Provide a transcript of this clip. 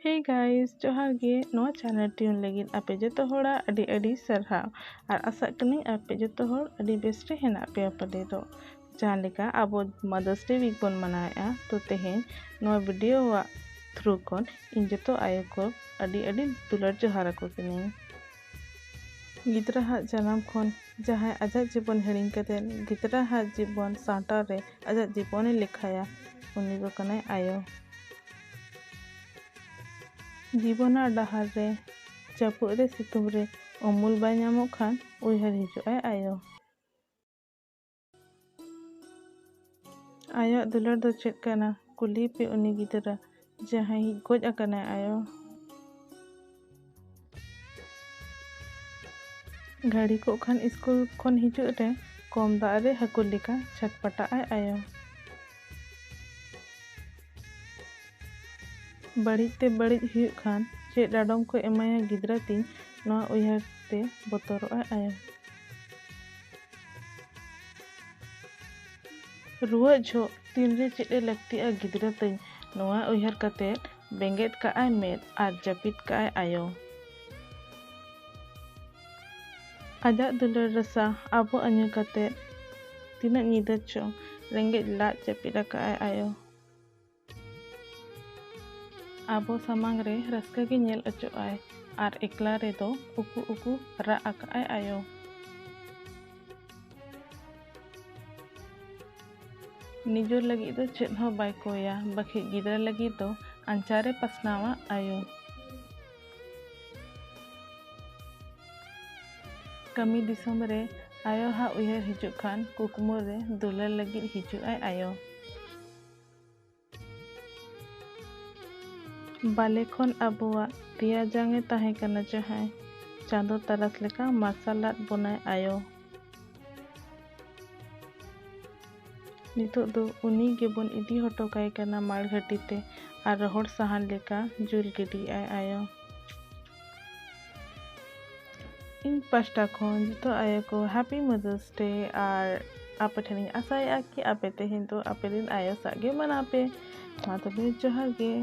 Hey guys, johar ge noa channel tune lagid ape joto hora adi sarhaw ar asa kani ape joto hor adi best re hena ape apade do jahan leka abo Mother's Day week bon manawa to tehen noa video wa through kon in joto ayo ko adi dular johar ako kini gidra ha janam khon jahay ajak jibon hiring katen gidra ha jibon santa re ajak jibon e likhaya uni do kanay ayo जीवना डहार रे चापू रे सितुम रे उमुल bye नामो खान उयहर हिजुआय आयो आयो दुलर दो check कना कुली पे उनी गिदरा जहां ही गोज अकना आयो घड़ी को खान स्कूल खन हिजु रे कम दा रे हकुल लिका छटपटा आयो बड़ी ते बड़ी हुई खान चे डाडम को एमाया गिदरा तीन नवा उयहर ते बतरो आयो रुआ झो तीन रे चे लगती आ गिदरा तीन नवा उयहर कते बेंगेट का आय मेद आर जपित का आयो आजा दुलर रसा आबो अन्य कते तीन नीदा चो रेंगेट ला जपित का आयो आबो समांग रे रस्का के नेल अचो आय आर एकला रे दो उकु रा आक आयो निजो लगी दो चेद हो बाय कोया बखे गिदरा लगी दो अंचारे पसनावा आयो कमी दिसम रे आयो हा उयहर हिजु खान कुकमो रे दुलर लगी हिजु आयो बाले खन अबुआ तिया जांगे ताहे कना जहाय चांदो तरस लेका मार्शल आर्ट बनाय आयो नितो दो उनी गेबन इदी हटो काय कना मार घटीते आर रहोड़ सहान लेका जुल गिडी आयो इन पास्टा खन जितो आयो को हैप्पी मदर्स डे आर आपे ठेनी आसाया कि आपे तेहेन तो आपे दिन आयो सागे मनापे मा तबे जोहार गे।